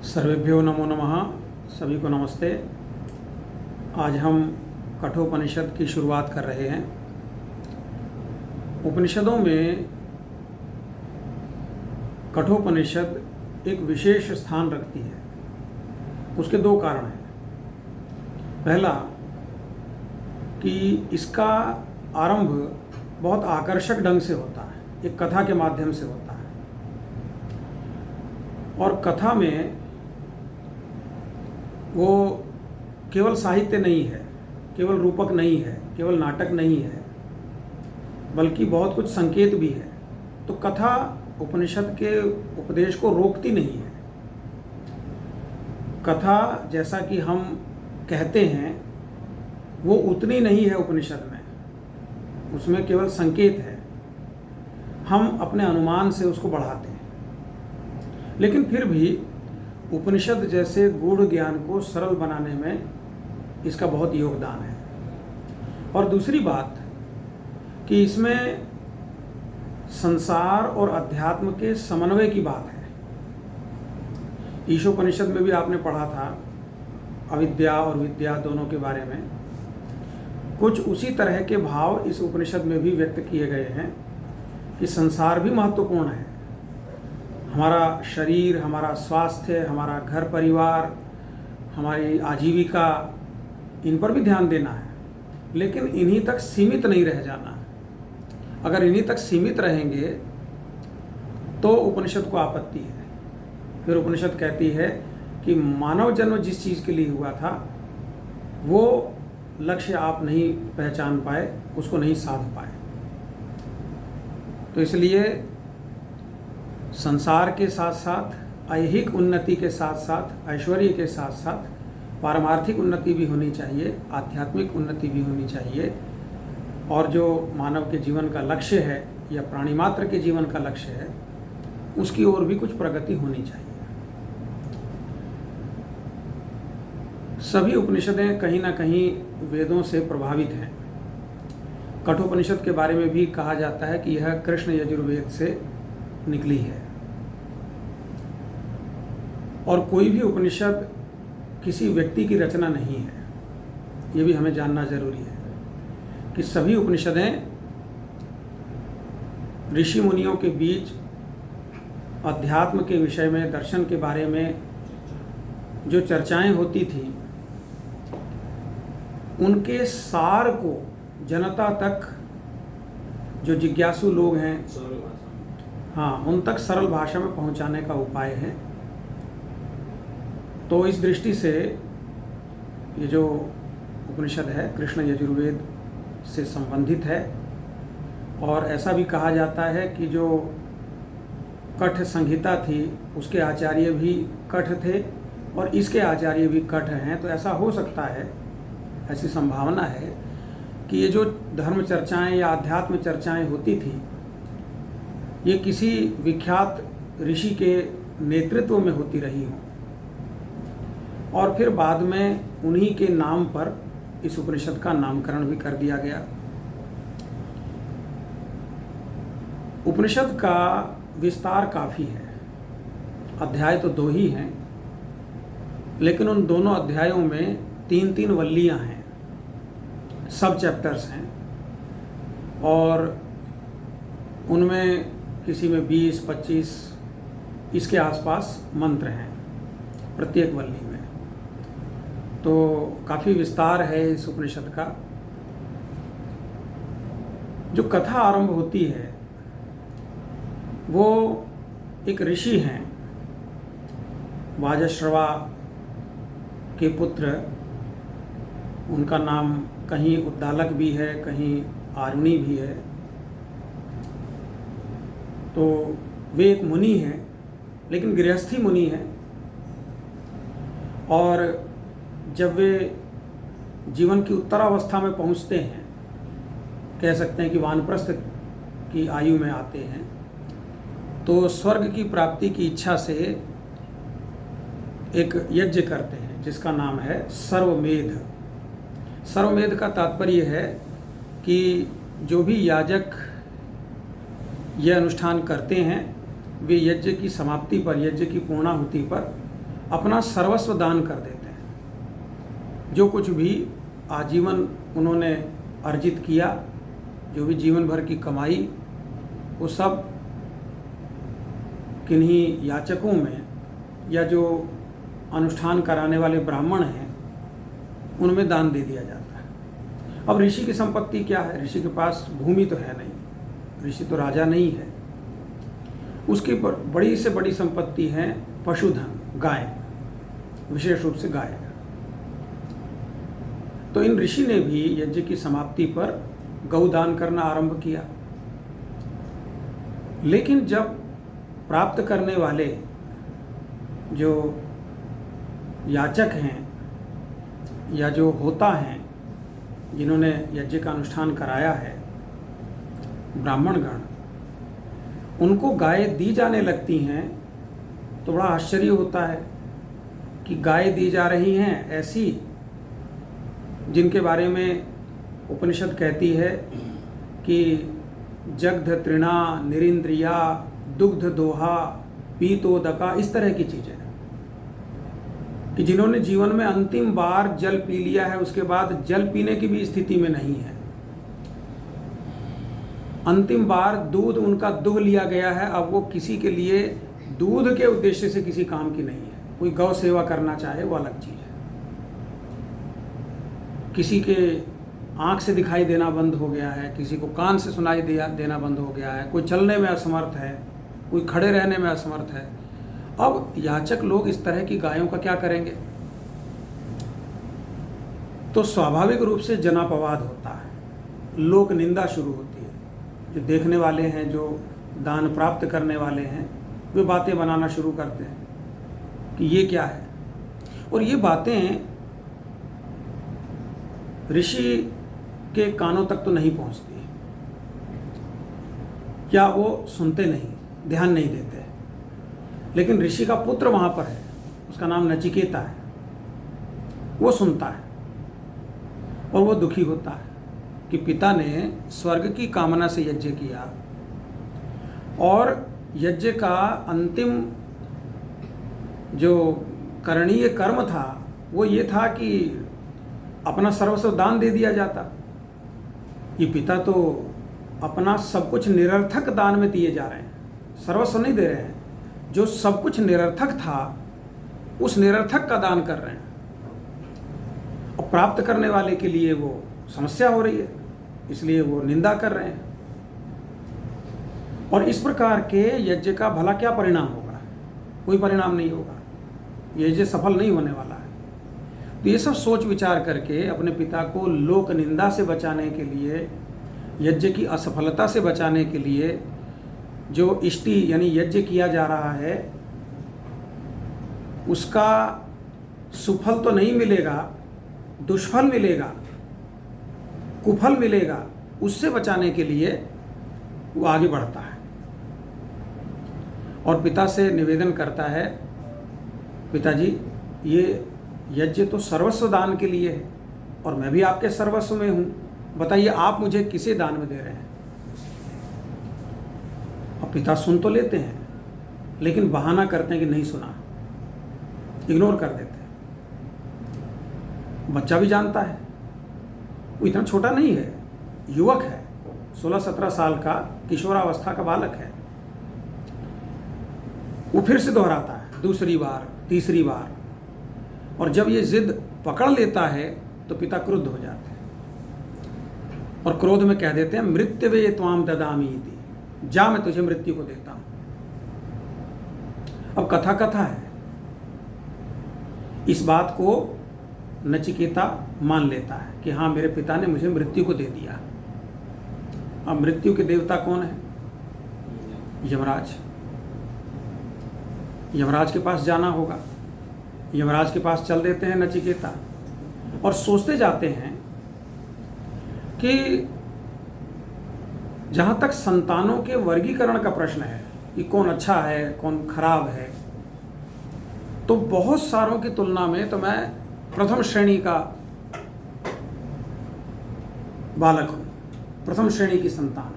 सर्वेभ्यो नमो नमः। सभी को नमस्ते। आज हम कठोपनिषद की शुरुआत कर रहे हैं। उपनिषदों में कठोपनिषद एक विशेष स्थान रखती है। उसके दो कारण हैं। पहला कि इसका आरंभ बहुत आकर्षक ढंग से होता है, एक कथा के माध्यम से होता है। और कथा में वो केवल साहित्य नहीं है, केवल रूपक नहीं है, केवल नाटक नहीं है, बल्कि बहुत कुछ संकेत भी है। तो कथा उपनिषद के उपदेश को रोकती नहीं है। कथा जैसा कि हम कहते हैं वो उतनी नहीं है उपनिषद में, उसमें केवल संकेत है। हम अपने अनुमान से उसको बढ़ाते हैं। लेकिन फिर भी उपनिषद जैसे गूढ़ ज्ञान को सरल बनाने में इसका बहुत योगदान है। और दूसरी बात कि इसमें संसार और अध्यात्म के समन्वय की बात है। ईशोपनिषद में भी आपने पढ़ा था अविद्या और विद्या दोनों के बारे में। कुछ उसी तरह के भाव इस उपनिषद में भी व्यक्त किए गए हैं कि संसार भी महत्वपूर्ण है। हमारा शरीर, हमारा स्वास्थ्य, हमारा घर परिवार, हमारी आजीविका, इन पर भी ध्यान देना है, लेकिन इन्हीं तक सीमित नहीं रह जाना। अगर इन्हीं तक सीमित रहेंगे तो उपनिषद को आपत्ति है। फिर उपनिषद कहती है कि मानव जन्म जिस चीज़ के लिए हुआ था वो लक्ष्य आप नहीं पहचान पाए, उसको नहीं साध पाए। तो इसलिए संसार के साथ साथ ऐहिक उन्नति के साथ साथ ऐश्वर्य के साथ साथ पारमार्थिक उन्नति भी होनी चाहिए, आध्यात्मिक उन्नति भी होनी चाहिए। और जो मानव के जीवन का लक्ष्य है या प्राणी मात्र के जीवन का लक्ष्य है, उसकी ओर भी कुछ प्रगति होनी चाहिए। सभी उपनिषदें कहीं ना कहीं वेदों से प्रभावित हैं। कठोपनिषद के बारे में भी कहा जाता है कि यह कृष्ण यजुर्वेद से निकली है। और कोई भी उपनिषद किसी व्यक्ति की रचना नहीं है, ये भी हमें जानना जरूरी है कि सभी उपनिषदें ऋषि मुनियों के बीच अध्यात्म के विषय में, दर्शन के बारे में जो चर्चाएं होती थी, उनके सार को जनता तक, जो जिज्ञासु लोग हैं, हाँ, उन तक सरल भाषा में पहुंचाने का उपाय है। तो इस दृष्टि से ये जो उपनिषद है कृष्ण यजुर्वेद से संबंधित है। और ऐसा भी कहा जाता है कि जो कठ संहिता थी उसके आचार्य भी कठ थे और इसके आचार्य भी कठ हैं। तो ऐसा हो सकता है, ऐसी संभावना है कि ये जो धर्म चर्चाएं या अध्यात्म चर्चाएं होती थी, ये किसी विख्यात ऋषि के नेतृत्व में होती रही हो और फिर बाद में उन्हीं के नाम पर इस उपनिषद का नामकरण भी कर दिया गया। उपनिषद का विस्तार काफ़ी है। अध्याय तो 2 ही हैं, लेकिन उन दोनों अध्यायों में 3-3 वल्लियां हैं, सब चैप्टर्स हैं। और उनमें किसी में 20-25 इसके आसपास मंत्र हैं प्रत्येक वल्ली में। तो काफ़ी विस्तार है इस उपनिषद का। जो कथा आरंभ होती है वो एक ऋषि हैं, वाजश्रवा के पुत्र। उनका नाम कहीं उद्दालक भी है, कहीं आरुणि भी है। तो वे एक मुनि हैं, लेकिन गृहस्थी मुनि हैं। और जब वे जीवन की उत्तरावस्था में पहुंचते हैं, कह सकते हैं कि वानप्रस्थ की आयु में आते हैं, तो स्वर्ग की प्राप्ति की इच्छा से एक यज्ञ करते हैं जिसका नाम है सर्वमेध। सर्वमेध का तात्पर्य है कि जो भी याजक यह अनुष्ठान करते हैं वे यज्ञ की समाप्ति पर, यज्ञ की पूर्णाहुति पर अपना सर्वस्व दान कर देते हैं। जो कुछ भी आजीवन उन्होंने अर्जित किया, जो भी जीवन भर की कमाई, वो सब किन्हीं याचकों में या जो अनुष्ठान कराने वाले ब्राह्मण हैं उनमें दान दे दिया जाता है। अब ऋषि की संपत्ति क्या है? ऋषि के पास भूमि तो है नहीं, ऋषि तो राजा नहीं है। उसकी बड़ी से बड़ी संपत्ति है पशुधन, गाय, विशेष रूप से गाय। तो इन ऋषि ने भी यज्ञ की समाप्ति पर गौदान करना आरंभ किया। लेकिन जब प्राप्त करने वाले जो याचक हैं या जो होता हैं, जिन्होंने यज्ञ का अनुष्ठान कराया है, ब्राह्मणगण, उनको गाय दी जाने लगती हैं तो बड़ा आश्चर्य होता है कि गाय दी जा रही हैं ऐसी जिनके बारे में उपनिषद कहती है कि जग्ध तृणा निरिंद्रिया दुग्ध दोहा पीतोदका, इस तरह की चीज़ें, कि जिन्होंने जीवन में अंतिम बार जल पी लिया है, उसके बाद जल पीने की भी स्थिति में नहीं है। अंतिम बार दूध उनका दुह लिया गया है, अब वो किसी के लिए दूध के उद्देश्य से किसी काम की नहीं है। कोई गौ सेवा करना चाहे वो अलग चीज़ है। किसी के आँख से दिखाई देना बंद हो गया है, किसी को कान से सुनाई देना बंद हो गया है, कोई चलने में असमर्थ है, कोई खड़े रहने में असमर्थ है। अब याचक लोग इस तरह की गायों का क्या करेंगे? तो स्वाभाविक रूप से जनापवाद होता है, लोक निंदा शुरू होती है। जो देखने वाले हैं, जो दान प्राप्त करने वाले हैं, वे बातें बनाना शुरू करते हैं कि ये क्या है। और ये बातें ऋषि के कानों तक तो नहीं पहुंचती, या वो सुनते नहीं, ध्यान नहीं देते। लेकिन ऋषि का पुत्र वहाँ पर है, उसका नाम नचिकेता है, वो सुनता है और वो दुखी होता है कि पिता ने स्वर्ग की कामना से यज्ञ किया और यज्ञ का अंतिम जो करणीय कर्म था वो ये था कि अपना सर्वस्व दान दे दिया जाता। ये पिता तो अपना सब कुछ निरर्थक दान में दिए जा रहे हैं, सर्वस्व नहीं दे रहे हैं। जो सब कुछ निरर्थक था उस निरर्थक का दान कर रहे हैं। और प्राप्त करने वाले के लिए वो समस्या हो रही है, इसलिए वो निंदा कर रहे हैं। और इस प्रकार के यज्ञ का भला क्या परिणाम होगा? कोई परिणाम नहीं होगा, यज्ञ सफल नहीं होने वाला है। तो ये सब सोच विचार करके अपने पिता को लोक निंदा से बचाने के लिए, यज्ञ की असफलता से बचाने के लिए जो इष्टि यानी यज्ञ किया जा रहा है उसका सुफल तो नहीं मिलेगा, दुष्फल मिलेगा, कुफल मिलेगा, उससे बचाने के लिए वो आगे बढ़ता है और पिता से निवेदन करता है, पिताजी ये यज्ञ तो सर्वस्व दान के लिए है और मैं भी आपके सर्वस्व में हूँ, बताइए आप मुझे किसे दान में दे रहे हैं? अब पिता सुन तो लेते हैं लेकिन बहाना करते हैं कि नहीं सुना, इग्नोर कर देते हैं। बच्चा भी जानता है, वो इतना छोटा नहीं है, युवक है, 16-17 साल का किशोरावस्था का बालक है। वो फिर से दोहराता है, दूसरी बार, तीसरी बार, और जब ये जिद पकड़ लेता है तो पिता क्रुद्ध हो जाते हैं और क्रोध में कह देते हैं, मृत्युवे त्वाम ददामी इति, जा मैं तुझे मृत्यु को देता हूं। अब कथा कथा है, इस बात को नचिकेता मान लेता है कि हाँ मेरे पिता ने मुझे मृत्यु को दे दिया। अब मृत्यु के देवता कौन है? यमराज। यमराज के पास जाना होगा। यमराज के पास चल देते हैं नचिकेता और सोचते जाते हैं कि जहाँ तक संतानों के वर्गीकरण का प्रश्न है कि कौन अच्छा है कौन खराब है, तो बहुत सारों की तुलना में तो मैं प्रथम श्रेणी का बालक हूँ, प्रथम श्रेणी की संतान,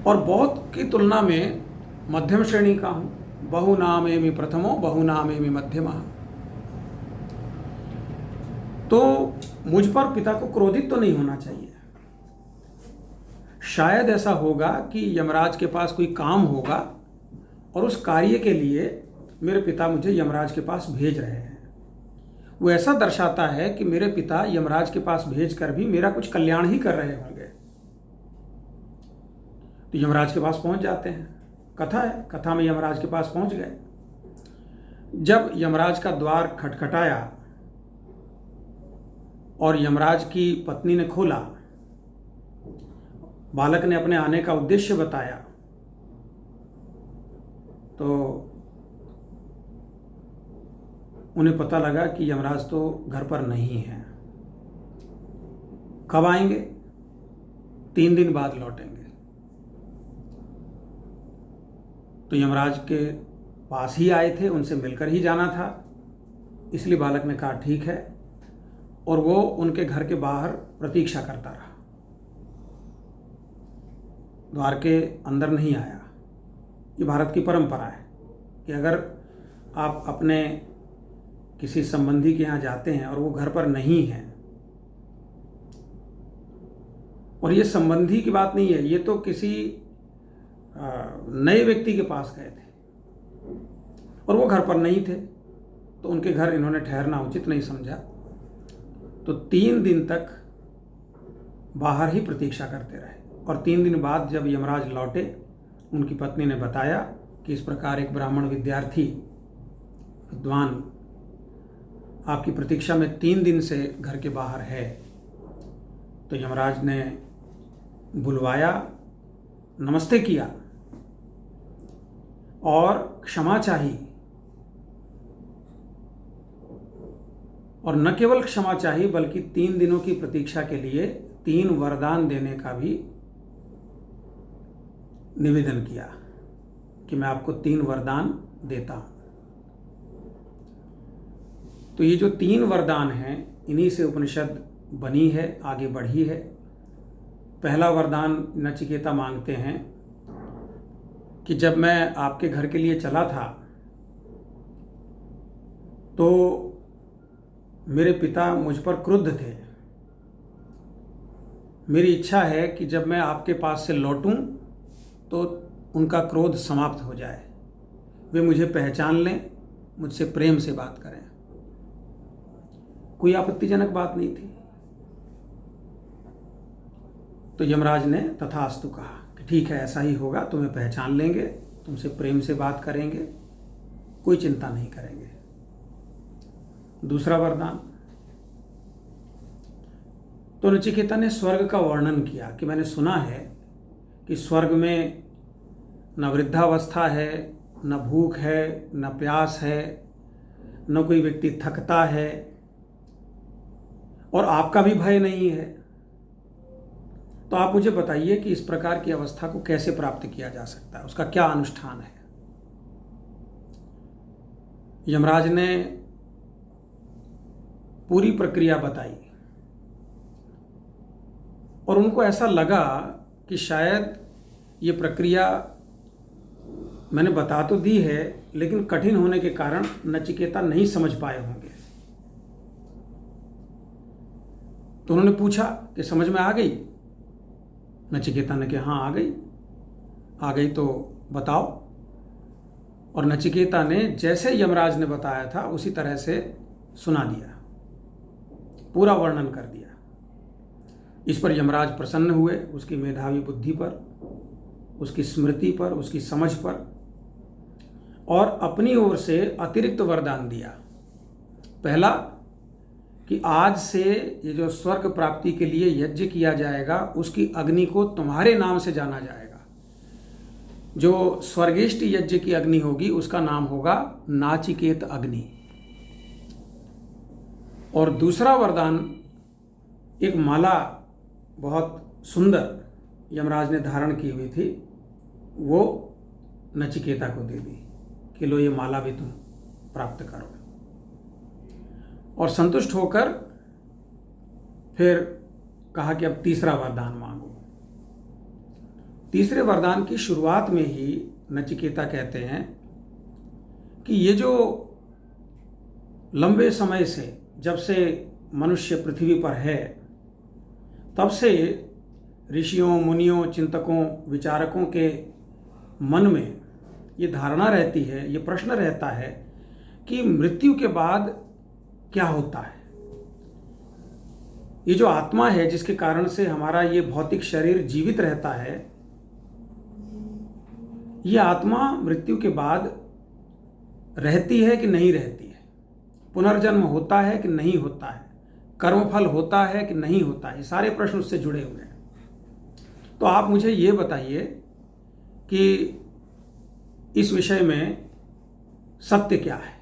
और बहुत की तुलना में मध्यम श्रेणी का हूँ, बहुनामेमि प्रथमो बहुनामेमि मध्यमः। तो मुझ पर पिता को क्रोधित तो नहीं होना चाहिए। शायद ऐसा होगा कि यमराज के पास कोई काम होगा और उस कार्य के लिए मेरे पिता मुझे यमराज के पास भेज रहे हैं। वो ऐसा दर्शाता है कि मेरे पिता यमराज के पास भेजकर भी मेरा कुछ कल्याण ही कर रहे होंगे। तो यमराज के पास पहुंच जाते हैं। कथा है, कथा में यमराज के पास पहुंच गए। जब यमराज का द्वार खटखटाया और यमराज की पत्नी ने खोला, बालक ने अपने आने का उद्देश्य बताया, तो उन्हें पता लगा कि यमराज तो घर पर नहीं है। कब आएंगे? 3 दिन बाद लौटेंगे। तो यमराज के पास ही आए थे, उनसे मिलकर ही जाना था, इसलिए बालक ने कहा ठीक है, और वो उनके घर के बाहर प्रतीक्षा करता रहा। द्वार के अंदर नहीं आया। ये भारत की परंपरा है कि अगर आप अपने किसी संबंधी के यहाँ जाते हैं और वो घर पर नहीं है, और ये संबंधी की बात नहीं है, ये तो किसी नए व्यक्ति के पास गए थे और वो घर पर नहीं थे, तो उनके घर इन्होंने ठहरना उचित नहीं समझा। तो 3 दिन तक बाहर ही प्रतीक्षा करते रहे, और 3 दिन बाद जब यमराज लौटे, उनकी पत्नी ने बताया कि इस प्रकार एक ब्राह्मण विद्यार्थी विद्वान आपकी प्रतीक्षा में 3 दिन से घर के बाहर है। तो यमराज ने बुलवाया, नमस्ते किया और क्षमा चाही, और न केवल क्षमा चाही बल्कि 3 दिनों की प्रतीक्षा के लिए 3 वरदान देने का भी निवेदन किया कि मैं आपको 3 वरदान देता हूं। तो ये जो 3 वरदान हैं, इन्हीं से उपनिषद बनी है, आगे बढ़ी है। पहला वरदान नचिकेता मांगते हैं कि जब मैं आपके घर के लिए चला था तो मेरे पिता मुझ पर क्रुद्ध थे। मेरी इच्छा है कि जब मैं आपके पास से लौटूं तो उनका क्रोध समाप्त हो जाए, वे मुझे पहचान लें, मुझसे प्रेम से बात करें। कोई आपत्तिजनक बात नहीं थी। तो यमराज ने तथास्तु कहा कि ठीक है, ऐसा ही होगा, तुम्हें पहचान लेंगे, तुमसे प्रेम से बात करेंगे, कोई चिंता नहीं करेंगे। दूसरा वरदान, तो नचिकेता ने स्वर्ग का वर्णन किया कि मैंने सुना है कि स्वर्ग में न वृद्धावस्था है, न भूख है, न प्यास है, न कोई व्यक्ति थकता है, और आपका भी भय नहीं है। तो आप मुझे बताइए कि इस प्रकार की अवस्था को कैसे प्राप्त किया जा सकता है, उसका क्या अनुष्ठान है। यमराज ने पूरी प्रक्रिया बताई और उनको ऐसा लगा कि शायद ये प्रक्रिया मैंने बता तो दी है, लेकिन कठिन होने के कारण नचिकेता नहीं समझ पाए होंगे। तो उन्होंने पूछा कि समझ में आ गई? नचिकेता ने कहा हाँ आ गई तो बताओ। और नचिकेता ने जैसे यमराज ने बताया था उसी तरह से सुना दिया, पूरा वर्णन कर दिया। इस पर यमराज प्रसन्न हुए, उसकी मेधावी बुद्धि पर, उसकी स्मृति पर, उसकी समझ पर, और अपनी ओर से अतिरिक्त वरदान दिया। पहला कि आज से ये जो स्वर्ग प्राप्ति के लिए यज्ञ किया जाएगा उसकी अग्नि को तुम्हारे नाम से जाना जाएगा। जो स्वर्गेष्ट यज्ञ की अग्नि होगी उसका नाम होगा नाचिकेत अग्नि। और दूसरा वरदान, एक माला बहुत सुंदर यमराज ने धारण की हुई थी, वो नचिकेता को दे दी कि लो ये माला भी तुम प्राप्त करो। और संतुष्ट होकर फिर कहा कि अब तीसरा वरदान मांगो। तीसरे वरदान की शुरुआत में ही नचिकेता कहते हैं कि ये जो लंबे समय से, जब से मनुष्य पृथ्वी पर है, तब से ऋषियों, मुनियों, चिंतकों, विचारकों के मन में ये धारणा रहती है, ये प्रश्न रहता है कि मृत्यु के बाद क्या होता है। ये जो आत्मा है, जिसके कारण से हमारा ये भौतिक शरीर जीवित रहता है, ये आत्मा मृत्यु के बाद रहती है कि नहीं रहती है, पुनर्जन्म होता है कि नहीं होता है, कर्मफल होता है कि नहीं होता है, ये सारे प्रश्न उससे जुड़े हुए हैं। तो आप मुझे ये बताइए कि इस विषय में सत्य क्या है।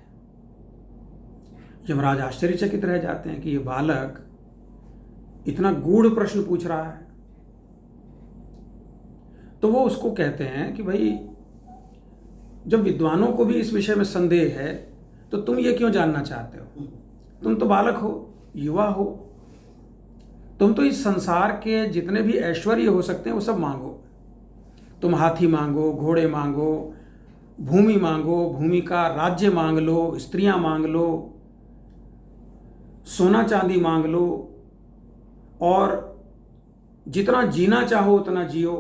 यमराज आश्चर्यचकित रह जाते हैं कि ये बालक इतना गूढ़ प्रश्न पूछ रहा है। तो वो उसको कहते हैं कि भाई, जब विद्वानों को भी इस विषय में संदेह है तो तुम ये क्यों जानना चाहते हो? तुम तो बालक हो, युवा हो, तुम तो इस संसार के जितने भी ऐश्वर्य हो सकते हैं वो सब मांगो। तुम हाथी मांगो, घोड़े मांगो, भूमि मांगो, भूमि का राज्य मांग लो, स्त्रियां मांग लो, सोना चांदी मांग लो, और जितना जीना चाहो उतना जियो।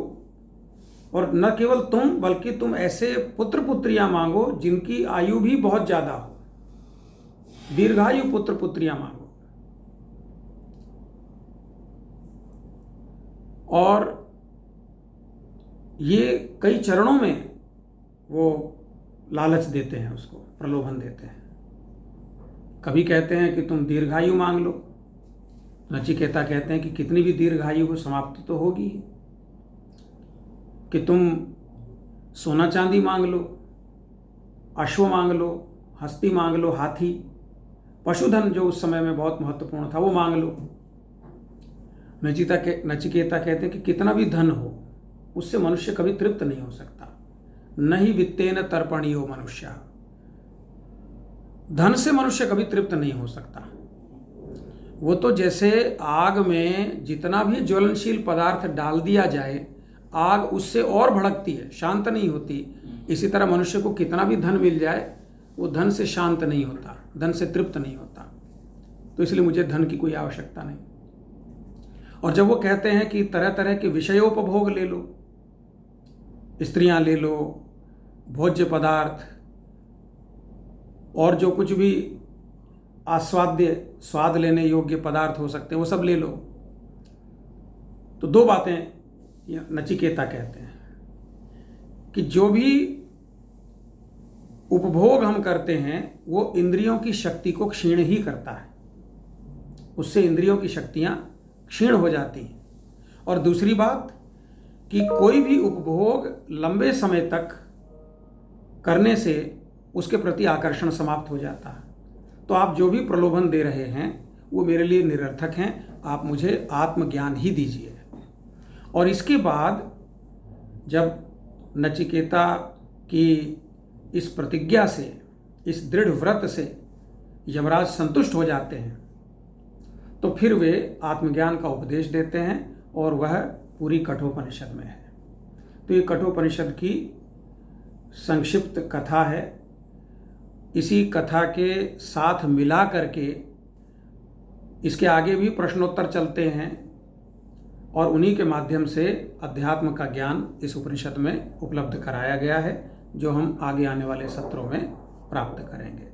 और न केवल तुम, बल्कि तुम ऐसे पुत्र पुत्रियां मांगो जिनकी आयु भी बहुत ज्यादा हो, दीर्घायु पुत्र पुत्रियां मांगो। और ये कई चरणों में वो लालच देते हैं, उसको प्रलोभन देते हैं। कभी कहते हैं कि तुम दीर्घायु मांग लो, नचिकेता कहते हैं कि कितनी भी दीर्घायु हो, समाप्ति तो होगी। कि तुम सोना चांदी मांग लो, अश्व मांग लो, हस्ती मांग लो, हाथी, पशुधन जो उस समय में बहुत महत्वपूर्ण था वो मांग लो। नचिकेता कहते हैं कि कितना भी धन हो, उससे मनुष्य कभी तृप्त नहीं हो सकता। नहीं वित्तेन तर्पणीयो मनुष्य, धन से मनुष्य कभी तृप्त नहीं हो सकता। वो तो जैसे आग में जितना भी ज्वलनशील पदार्थ डाल दिया जाए, आग उससे और भड़कती है, शांत नहीं होती। इसी तरह मनुष्य को कितना भी धन मिल जाए, वो धन से शांत नहीं होता, धन से तृप्त नहीं होता। तो इसलिए मुझे धन की कोई आवश्यकता नहीं। और जब वो कहते हैं कि तरह तरह के विषयोपभोग ले लो, स्त्रियां ले लो, भोज्य पदार्थ, और जो कुछ भी आस्वाद्य, स्वाद लेने योग्य पदार्थ हो सकते हैं, वो सब ले लो। तो दो बातें नचिकेता कहते हैं कि जो भी उपभोग हम करते हैं वो इंद्रियों की शक्ति को क्षीण ही करता है, उससे इंद्रियों की शक्तियां क्षीण हो जाती हैं। और दूसरी बात कि कोई भी उपभोग लंबे समय तक करने से उसके प्रति आकर्षण समाप्त हो जाता है। तो आप जो भी प्रलोभन दे रहे हैं वो मेरे लिए निरर्थक हैं, आप मुझे आत्मज्ञान ही दीजिए। और इसके बाद जब नचिकेता की इस प्रतिज्ञा से, इस दृढ़ व्रत से यमराज संतुष्ट हो जाते हैं, तो फिर वे आत्मज्ञान का उपदेश देते हैं, और वह पूरी कठोपनिषद में है। तो ये कठोपनिषद की संक्षिप्त कथा है। इसी कथा के साथ मिला करके इसके आगे भी प्रश्नोत्तर चलते हैं, और उन्हीं के माध्यम से अध्यात्म का ज्ञान इस उपनिषद में उपलब्ध कराया गया है, जो हम आगे आने वाले सत्रों में प्राप्त करेंगे।